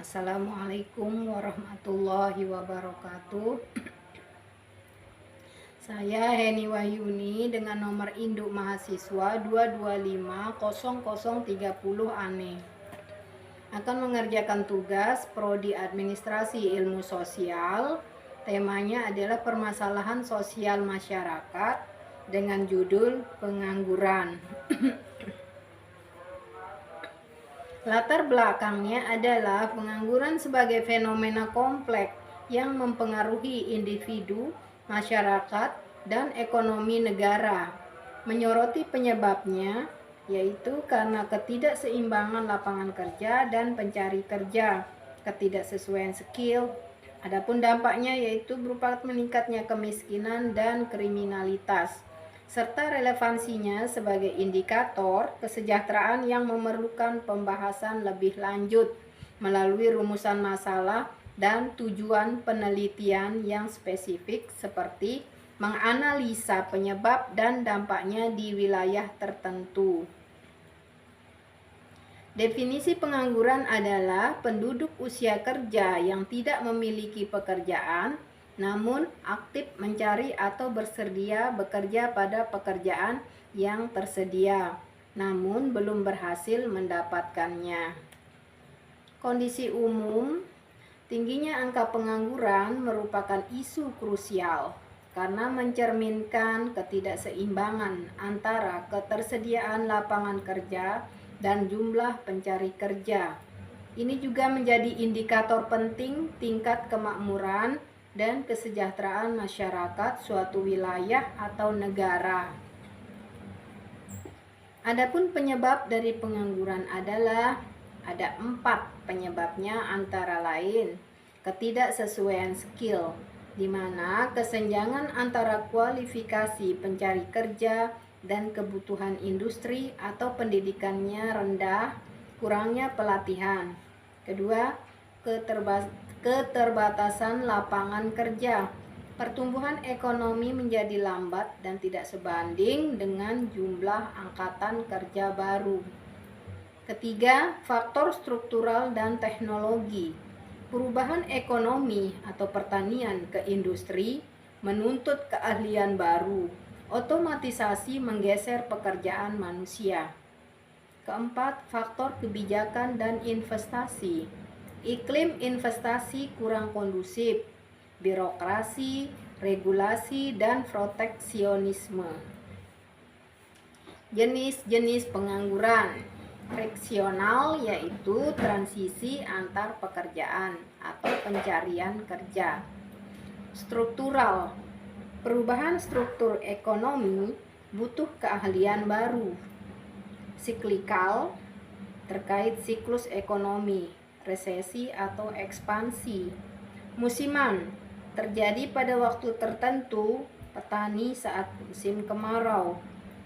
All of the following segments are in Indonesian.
Assalamualaikum warahmatullahi wabarakatuh. Saya Heni Wahyuni dengan nomor induk mahasiswa 2250030 ANE akan mengerjakan tugas Prodi Administrasi Ilmu Sosial. Temanya adalah permasalahan sosial masyarakat dengan judul pengangguran. Latar belakangnya adalah pengangguran sebagai fenomena kompleks yang mempengaruhi individu, masyarakat, dan ekonomi negara. Menyoroti penyebabnya, yaitu karena ketidakseimbangan lapangan kerja dan pencari kerja, ketidaksesuaian skill. Adapun dampaknya yaitu berupa meningkatnya kemiskinan dan kriminalitas, serta relevansinya sebagai indikator kesejahteraan yang memerlukan pembahasan lebih lanjut melalui rumusan masalah dan tujuan penelitian yang spesifik seperti menganalisa penyebab dan dampaknya di wilayah tertentu. Definisi pengangguran adalah penduduk usia kerja yang tidak memiliki pekerjaan namun aktif mencari atau bersedia bekerja pada pekerjaan yang tersedia, namun belum berhasil mendapatkannya. Kondisi umum, tingginya angka pengangguran merupakan isu krusial karena mencerminkan ketidakseimbangan antara ketersediaan lapangan kerja dan jumlah pencari kerja. Ini juga menjadi indikator penting tingkat kemakmuran dan kesejahteraan masyarakat suatu wilayah atau negara. Adapun penyebab dari pengangguran adalah ada 4 penyebabnya, antara lain ketidaksesuaian skill, di mana kesenjangan antara kualifikasi pencari kerja dan kebutuhan industri atau pendidikannya rendah, kurangnya pelatihan. Kedua, keterbatasan lapangan kerja. Pertumbuhan ekonomi menjadi lambat dan tidak sebanding dengan jumlah angkatan kerja baru. Ketiga, faktor struktural dan teknologi. Perubahan ekonomi atau pertanian ke industri menuntut keahlian baru. Otomatisasi menggeser pekerjaan manusia. Keempat, faktor kebijakan dan investasi. Iklim investasi kurang kondusif, birokrasi, regulasi, dan proteksionisme. Jenis-jenis pengangguran. Friksional yaitu transisi antar pekerjaan atau pencarian kerja. Struktural, perubahan struktur ekonomi butuh keahlian baru. Siklikal, terkait siklus ekonomi, resesi atau ekspansi. Musiman, terjadi pada waktu tertentu, petani saat musim kemarau.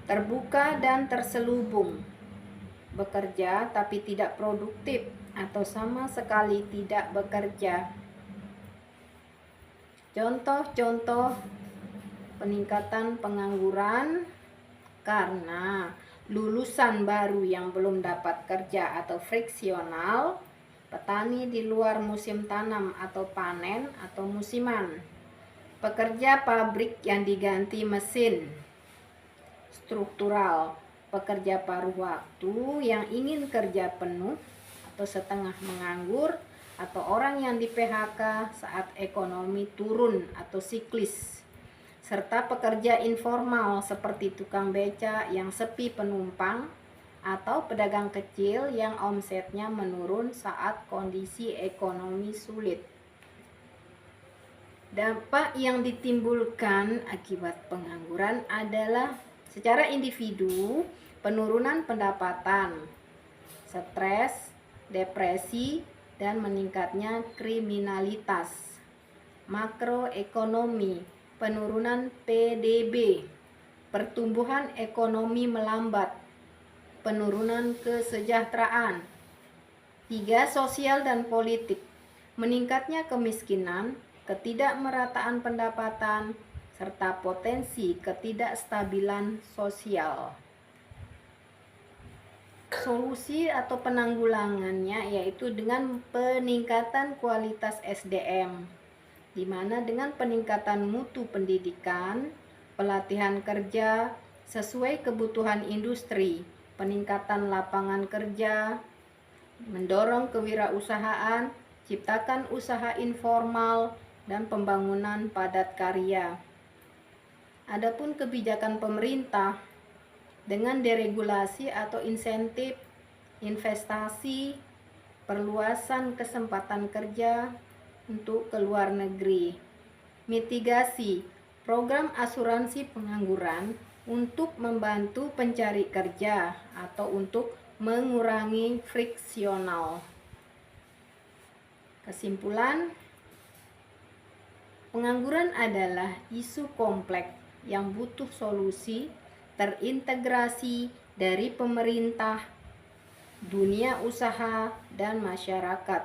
Terbuka dan terselubung, bekerja tapi tidak produktif atau sama sekali tidak bekerja. Contoh-contoh peningkatan pengangguran karena lulusan baru yang belum dapat kerja atau friksional, petani di luar musim tanam atau panen atau musiman, pekerja pabrik yang diganti mesin. Struktural, pekerja paruh waktu yang ingin kerja penuh atau setengah menganggur, atau orang yang di PHK saat ekonomi turun atau siklis, serta pekerja informal seperti tukang beca yang sepi penumpang atau pedagang kecil yang omsetnya menurun saat kondisi ekonomi sulit. Dampak yang ditimbulkan akibat pengangguran adalah secara individu, penurunan pendapatan, stres, depresi, dan meningkatnya kriminalitas. Makroekonomi, penurunan PDB, pertumbuhan ekonomi melambat, penurunan kesejahteraan. 3. Sosial dan politik, meningkatnya kemiskinan, ketidakmerataan pendapatan, serta potensi ketidakstabilan sosial. solusi atau penanggulangannya yaitu dengan peningkatan kualitas SDM, di mana dengan peningkatan mutu pendidikan, pelatihan kerja sesuai kebutuhan industri, peningkatan lapangan kerja, mendorong kewirausahaan, ciptakan usaha informal, dan pembangunan padat karya. Adapun kebijakan pemerintah dengan deregulasi atau insentif, investasi, perluasan kesempatan kerja untuk ke luar negeri. Mitigasi, program asuransi pengangguran untuk membantu pencari kerja atau untuk mengurangi friksional. Kesimpulan, pengangguran adalah isu kompleks yang butuh solusi terintegrasi dari pemerintah, dunia usaha, dan masyarakat.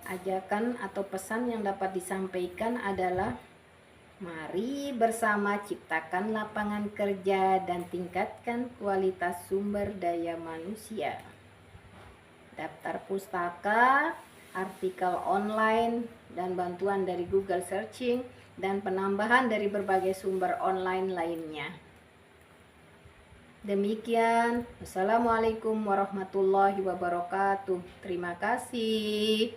Ajakan atau pesan yang dapat disampaikan adalah mari bersama ciptakan lapangan kerja dan tingkatkan kualitas sumber daya manusia. Daftar pustaka, artikel online, dan bantuan dari Google Searching, dan penambahan dari berbagai sumber online lainnya. Demikian, wassalamualaikum warahmatullahi wabarakatuh. Terima kasih.